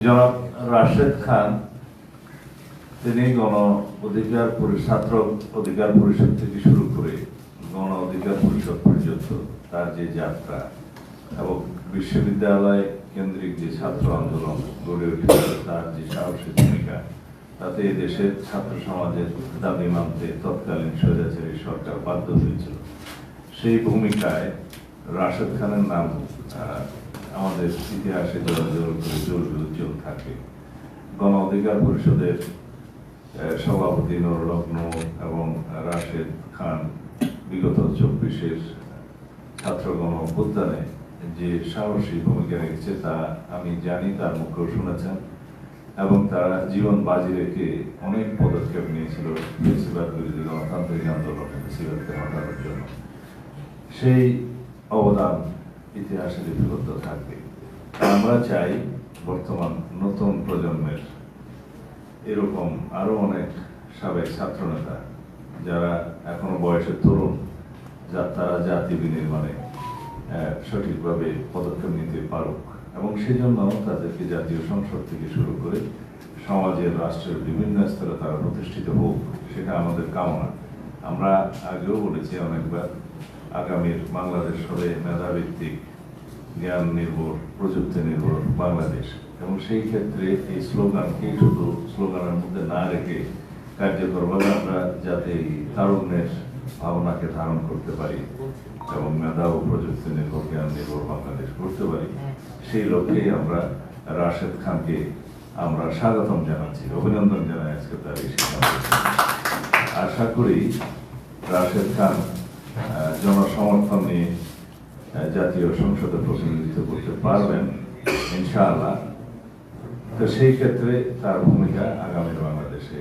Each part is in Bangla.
জনাব রাশেদ খান তিনি ছাত্র অধিকার পরিষদ থেকে শুরু করে গণ অধিকার পরিষদ পর্যন্ত তার যে যাত্রা এবং বিশ্ববিদ্যালয় কেন্দ্রিক যে ছাত্র আন্দোলন গড়ে উঠেছিল তার যে সাহসী ভূমিকা, তাতে দেশের ছাত্র সমাজের দাবি মানতে তৎকালীন স্বৈরাচারী সরকার বাধ্য হয়েছিল। সেই ভূমিকায় রাশেদ খানের নাম আমাদের ইতিহাসে উজ্জ্বল থাকে। গণ অধিকার পরিষদের সভাপতি নুরুল এবং রাশেদ খান বিগত 24-এর ছাত্র গণ অভ্যুত্থানে যে সাহসী ভূমিকা রেখেছে তা আমি জানি, তার মুখেও শুনেছেন, এবং তারা জীবন বাজি রেখে অনেক পদক্ষেপ নিয়েছিল ফেসিবাদ বিরোধী গণতান্ত্রিক আন্দোলনে ফেসিবাদকে হটানোর জন্য। সেই অবদান ইতিহাসে লিপিবদ্ধ থাকবে। আমরা চাই বর্তমান নতুন প্রজন্মের এরকম আরো অনেক সাবেক ছাত্র নেতা যারা এখনো বয়সে তরুণ, তারা জাতি বিনির্মাণে সঠিকভাবে পদক্ষেপ নিতে পারুক, এবং সেজন্য তাদেরকে জাতীয় সংসদ থেকে শুরু করে সমাজের রাষ্ট্রের বিভিন্ন স্তরে তারা প্রতিষ্ঠিত হোক, সেটা আমাদের কামনা। আমরা আগেও বলেছি অনেকবার, আগামীর বাংলাদেশ হবে মেধাভিত্তিক, জ্ঞান নির্ভর, প্রযুক্তি নির্ভর বাংলাদেশ, এবং সেই ক্ষেত্রে এই স্লোগানকে শুধু স্লোগানের মধ্যে না রেখে কার্যকরভাবে আমরা যাতে এই তারুণ্যের ভাবনাকে ধারণ করতে পারি এবং মেধা ও প্রযুক্তি নির্ভর, জ্ঞান নির্ভর বাংলাদেশ করতে পারি, সেই লক্ষ্যেই আমরা রাশেদ খানকে আমরা স্বাগতম জানাচ্ছি, অভিনন্দন জানাই আজকে তার এই সিদ্ধান্ত। আশা করি রাশেদ খান জনসমর্থন নিয়ে জাতীয় সংসদে প্রতিনিধিত্ব করতে পারবেন ইনশাআল্লাহ। তো সেই ক্ষেত্রে তার ভূমিকা আগামীর বাংলাদেশে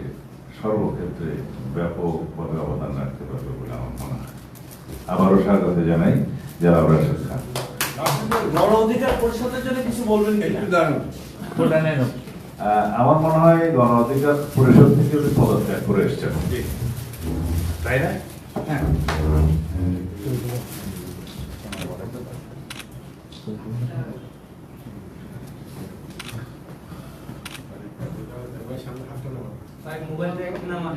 সর্বক্ষেত্রে ব্যাপকভাবে অবদান রাখতে পারবে বলে আমার মনে হয়। আবারও স্বাগত জানাই জনাব রাশেদ খান। গণ অধিকার পরিষদের জন্য কিছু বলবেন কিনা? আমার মনে হয় গণ অধিকার পরিষদ থেকে পদত্যাগ করে এসছেন, তাই না? হ্যাঁ। মোবাইলটা একটু নামা।